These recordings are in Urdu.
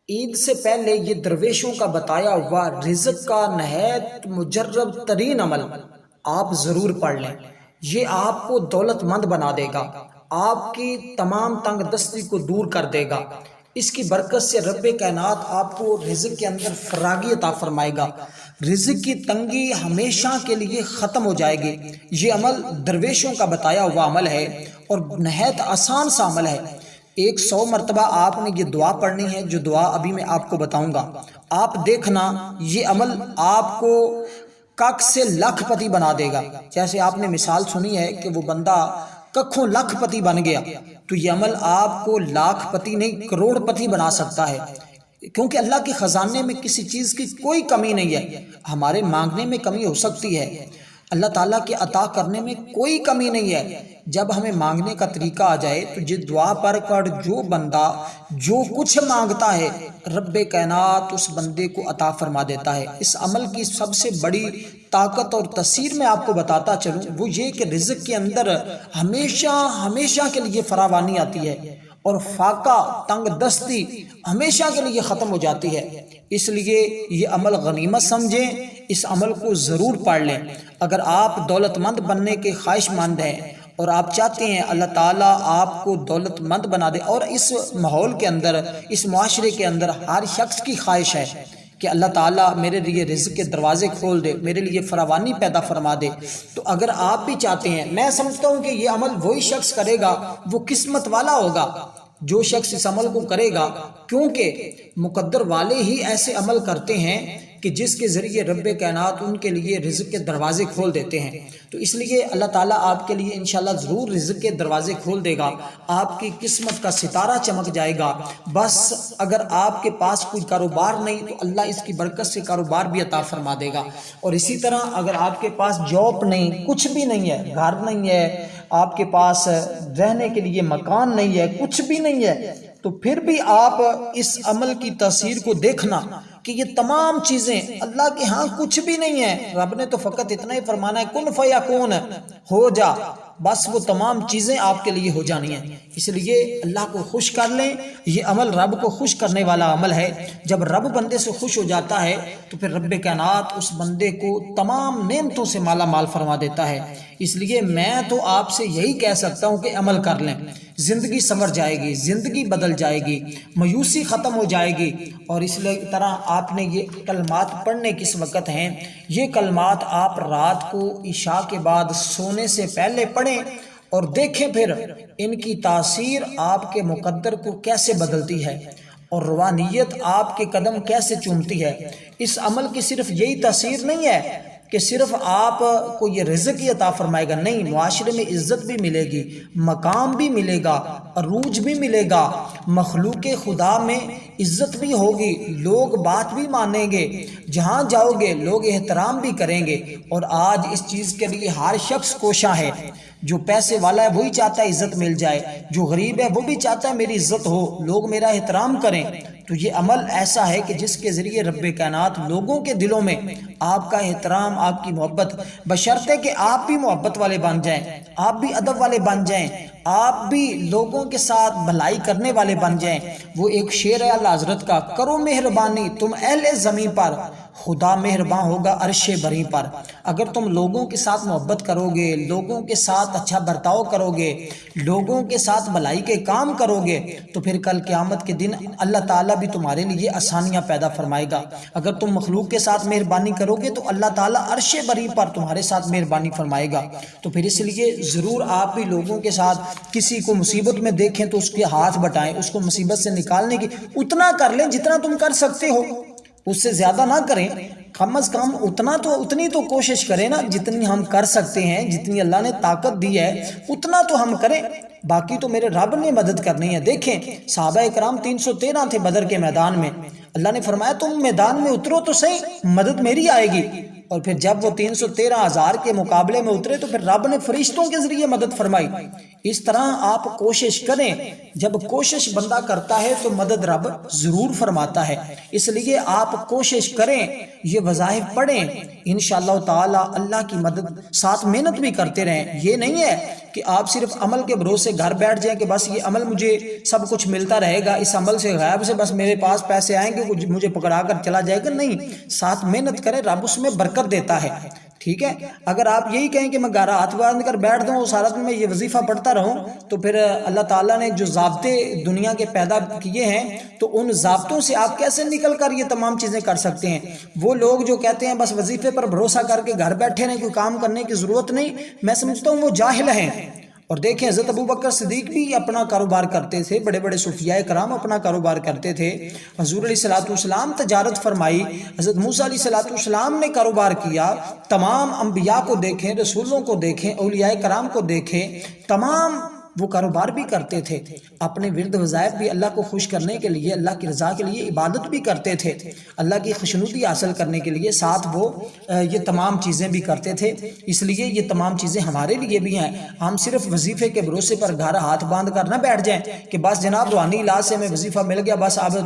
عید سے پہلے یہ درویشوں کا بتایا ہوا رزق کا نہایت مجرب ترین عمل آپ ضرور پڑھ لیں۔ یہ آپ کو دولت مند بنا دے گا، آپ کی تمام تنگ دستی کو دور کر دے گا۔ اس کی برکت سے رب کائنات آپ کو رزق کے اندر فراغی عطا فرمائے گا، رزق کی تنگی ہمیشہ کے لیے ختم ہو جائے گی۔ یہ عمل درویشوں کا بتایا ہوا عمل ہے اور نہایت آسان سا عمل ہے۔ 100 مرتبہ آپ نے یہ دعا پڑھنی ہے، جو دعا ابھی میں آپ کو بتاؤں گا۔ آپ دیکھنا یہ عمل آپ کو کک سے لاکھ پتی بنا دے گا۔ جیسے آپ نے مثال سنی ہے کہ وہ بندہ ککھوں لاکھ پتی بن گیا، تو یہ عمل آپ کو لاکھ پتی نہیں کروڑ پتی بنا سکتا ہے، کیونکہ اللہ کے خزانے میں کسی چیز کی کوئی کمی نہیں ہے۔ ہمارے مانگنے میں کمی ہو سکتی ہے، اللہ تعالیٰ کے عطا کرنے میں کوئی کمی نہیں ہے۔ جب ہمیں مانگنے کا طریقہ آ جائے تو یہ دعا پڑھ کر جو بندہ جو کچھ مانگتا ہے، رب کائنات اس بندے کو عطا فرما دیتا ہے۔ اس عمل کی سب سے بڑی طاقت اور تاثیر میں آپ کو بتاتا چلوں، وہ یہ کہ رزق کے اندر ہمیشہ کے لیے فراوانی آتی ہے، اور فاقہ تنگ دستی ہمیشہ کے لیے ختم ہو جاتی ہے۔ اس لیے یہ عمل غنیمت سمجھیں، اس عمل کو ضرور پڑھ لیں۔ اگر آپ دولت مند بننے کے خواہش مند ہیں اور آپ چاہتے ہیں اللہ تعالیٰ آپ کو دولت مند بنا دے، اور اس ماحول کے اندر، اس معاشرے کے اندر ہر شخص کی خواہش ہے کہ اللہ تعالیٰ میرے لیے رزق کے دروازے کھول دے، میرے لیے فراوانی پیدا فرما دے، تو اگر آپ بھی چاہتے ہیں، میں سمجھتا ہوں کہ یہ عمل وہی شخص کرے گا وہ قسمت والا ہوگا جو شخص اس عمل کو کرے گا، کیونکہ مقدر والے ہی ایسے عمل کرتے ہیں کہ جس کے ذریعے رب کائنات ان کے لیے رزق کے دروازے کھول دیتے ہیں۔ تو اس لیے اللہ تعالیٰ آپ کے لیے انشاءاللہ ضرور رزق کے دروازے کھول دے گا، آپ کی قسمت کا ستارہ چمک جائے گا۔ بس اگر آپ کے پاس کوئی کاروبار نہیں تو اللہ اس کی برکت سے کاروبار بھی عطا فرما دے گا، اور اسی طرح اگر آپ کے پاس جاب نہیں، کچھ بھی نہیں ہے، گھر نہیں ہے، آپ کے پاس رہنے کے لیے مکان نہیں ہے، کچھ بھی نہیں ہے، تو پھر بھی آپ اس عمل کی تاثیر کو دیکھنا کہ یہ تمام چیزیں اللہ کے ہاں کچھ بھی نہیں ہے۔ رب نے تو فقط اتنا ہی فرمانا ہے کن فیکون، ہو جا، بس وہ تمام چیزیں آپ کے لیے ہو جانی ہیں۔ اس لیے اللہ کو خوش کر لیں، یہ عمل رب کو خوش کرنے والا عمل ہے۔ جب رب بندے سے خوش ہو جاتا ہے تو پھر رب کائنات اس بندے کو تمام نعمتوں سے مالا مال فرما دیتا ہے۔ اس لیے میں تو آپ سے یہی کہہ سکتا ہوں کہ عمل کر لیں، زندگی سنور جائے گی، زندگی بدل جائے گی، مایوسی ختم ہو جائے گی۔ اور اس طرح آپ نے یہ کلمات پڑھنے کس وقت ہیں، یہ کلمات آپ رات کو عشاء کے بعد سونے سے پہلے پڑھیں اور دیکھیں پھر ان کی تاثیر آپ کے مقدر کو کیسے بدلتی ہے اور روحانیت آپ کے قدم کیسے چومتی ہے۔ اس عمل کی صرف یہی تاثیر نہیں ہے کہ صرف آپ کو یہ رزق ہی عطا فرمائے گا، نہیں، معاشرے میں عزت بھی ملے گی، مقام بھی ملے گا، عروج بھی ملے گا، مخلوق خدا میں عزت بھی ہوگی، لوگ بات بھی مانیں گے، جہاں جاؤ گے لوگ احترام بھی کریں گے۔ اور آج اس چیز کے لیے ہر شخص کوشاں ہے، جو پیسے والا ہے وہی چاہتا ہے عزت مل جائے، جو غریب ہے وہ بھی چاہتا ہے میری عزت ہو، لوگ میرا احترام کریں۔ تو یہ عمل ایسا ہے کہ جس کے ذریعے رب کائنات لوگوں کے دلوں میں آپ کا احترام، آپ کی محبت، بشرطے کہ آپ بھی محبت والے بن جائیں، آپ بھی ادب والے بن جائیں، آپ بھی لوگوں کے ساتھ بھلائی کرنے والے بن جائیں۔ وہ ایک شعر ہے اللہ حضرت کا، کرو مہربانی تم اہل زمین پر، خدا مہربان ہوگا عرش بری پر۔ اگر تم لوگوں کے ساتھ محبت کرو گے، لوگوں کے ساتھ اچھا برتاؤ کرو گے، لوگوں کے ساتھ بھلائی کے کام کرو گے، تو پھر کل قیامت کے دن اللہ تعالیٰ بھی تمہارے لیے آسانیاں پیدا فرمائے گا۔ اگر تم مخلوق کے ساتھ مہربانی کرو گے تو اللہ تعالیٰ عرش بری پر تمہارے ساتھ مہربانی فرمائے گا۔ تو پھر اس لیے ضرور آپ بھی لوگوں کے ساتھ کسی کو مصیبت میں دیکھیں تو اس کے ہاتھ بٹائیں، اس کو مصیبت سے نکالنے کی اتنا کر لیں جتنا تم کر سکتے ہو، اس سے زیادہ نہ کریں، کم از کم اتنی تو کوشش کریں نا، جتنی ہم کر سکتے ہیں، جتنی اللہ نے طاقت دی ہے اتنا تو ہم کریں، باقی تو میرے رب نے مدد کرنی ہے۔ دیکھیں صحابہ کرام 313 تھے بدر کے میدان میں، اللہ نے فرمایا تم میدان میں اترو تو صحیح، مدد میری آئے گی۔ اور پھر جب وہ 313,000 کے مقابلے میں اترے تو پھر رب نے فرشتوں کے ذریعے مدد فرمائی۔ اس طرح آپ کوشش کریں، جب کوشش بندہ کرتا ہے تو مدد رب ضرور فرماتا ہے، اس لیے آپ کوشش کریں، یہ وظائف پڑھیں، انشاءاللہ تعالی اللہ کی مدد، ساتھ محنت بھی کرتے رہیں۔ یہ نہیں ہے کہ آپ صرف عمل کے بھروسے گھر بیٹھ جائیں کہ بس یہ عمل مجھے سب کچھ ملتا رہے گا، اس عمل سے غیب سے بس میرے پاس پیسے آئیں گے مجھے پکڑا کر چلا جائے گا، نہیں، ساتھ محنت کریں، رب اس میں برکت دیتا ہے، ٹھیک ہے۔ اگر آپ یہی کہیں کہ میں گھر ہاتھ باندھ کر بیٹھ دوں سارا دن میں یہ وظیفہ پڑھتا رہوں، تو پھر اللہ تعالیٰ نے جو ضابطے دنیا کے پیدا کیے ہیں تو ان ضابطوں سے آپ کیسے نکل کر یہ تمام چیزیں کر سکتے ہیں؟ وہ لوگ جو کہتے ہیں بس وظیفے پر بھروسہ کر کے گھر بیٹھے رہیں، کوئی کام کرنے کی ضرورت نہیں، میں سمجھتا ہوں وہ جاہل ہیں۔ اور دیکھیں حضرت ابوبکر صدیق بھی اپنا کاروبار کرتے تھے، بڑے بڑے صوفیاء کرام اپنا کاروبار کرتے تھے، حضور علیہ الصلوۃ والسلام تجارت فرمائی، حضرت موسیٰ علیہ الصلوۃ والسلام نے کاروبار کیا، تمام انبیاء کو دیکھیں، رسولوں کو دیکھیں، اولیاء کرام کو دیکھیں، تمام وہ کاروبار بھی کرتے تھے، اپنے ورد وظائف بھی اللہ کو خوش کرنے کے لیے، اللہ کی رضا کے لیے عبادت بھی کرتے تھے، اللہ کی خوشنودی حاصل کرنے کے لیے، ساتھ وہ یہ تمام چیزیں بھی کرتے تھے۔ اس لیے یہ تمام چیزیں ہمارے لیے بھی ہیں، ہم صرف وظیفے کے بھروسے پر گھر ہاتھ باندھ کر نہ بیٹھ جائیں کہ بس جناب روحانی علاج سے ہمیں وظیفہ مل گیا، بس اب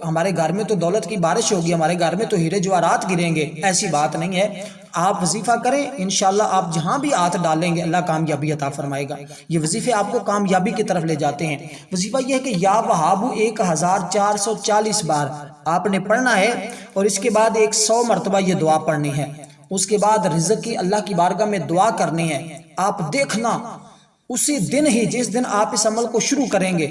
ہمارے گھر میں تو دولت کی بارش ہوگی، ہمارے گھر میں تو ہیرے جواہرات گریں گے، ایسی بات نہیں ہے۔ آپ وظیفہ کریں، انشاءاللہ آپ جہاں بھی ہاتھ ڈالیں گے اللہ کامیابی عطا فرمائے گا۔ یہ وظیفے آپ کو کامیابی کی طرف لے جاتے ہیں۔ وظیفہ یہ ہے کہ یا وہاب 1440 بار آپ نے پڑھنا ہے، اور اس کے بعد 100 مرتبہ یہ دعا پڑھنی ہے۔ اس کے بعد رزق کی اللہ کی بارگاہ میں دعا کرنی ہے۔ آپ دیکھنا اسی دن ہی جس دن آپ اس عمل کو شروع کریں گے،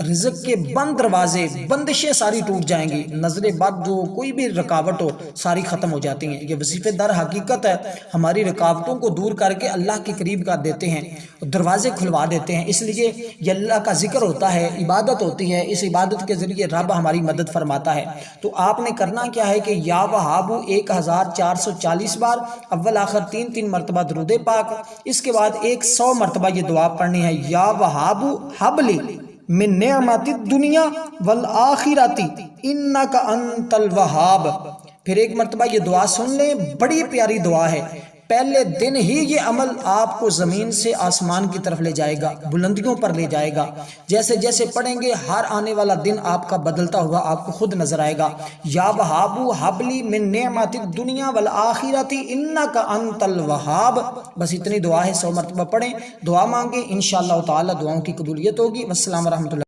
رزق کے بند دروازے، بندشیں ساری ٹوٹ جائیں گی، نظر بد جو کوئی بھی رکاوٹ ہو ساری ختم ہو جاتی ہیں۔ یہ وظیفے در حقیقت ہے ہماری رکاوٹوں کو دور کر کے اللہ کے قریب کر دیتے ہیں، دروازے کھلوا دیتے ہیں۔ اس لیے یہ اللہ کا ذکر ہوتا ہے، عبادت ہوتی ہے، اس عبادت کے ذریعے رب ہماری مدد فرماتا ہے۔ تو آپ نے کرنا کیا ہے کہ یا وہاب 1440 بار، اول آخر 3 مرتبہ درود پاک، اس کے بعد 100 مرتبہ یہ دعا پڑھنی ہے، یا وہاب حب لی من نعمت الدنیا والآخرت انک انت الوہاب۔ پھر ایک مرتبہ یہ دعا سن لیں، بڑی پیاری دعا ہے، پہلے دن ہی یہ عمل آپ کو زمین سے آسمان کی طرف لے جائے گا، بلندیوں پر لے جائے گا۔ جیسے جیسے پڑھیں گے ہر آنے والا دن آپ کا بدلتا ہوا آپ کو خود نظر آئے گا۔ یا وہاب حب لی من نعمت الدنیا والآخرت انک انت الوہاب، بس اتنی دعا ہے، 100 مرتبہ پڑھیں، دعا مانگیں، انشاءاللہ تعالی دعاؤں کی قبولیت ہوگی۔ والسلام ورحمۃ اللہ۔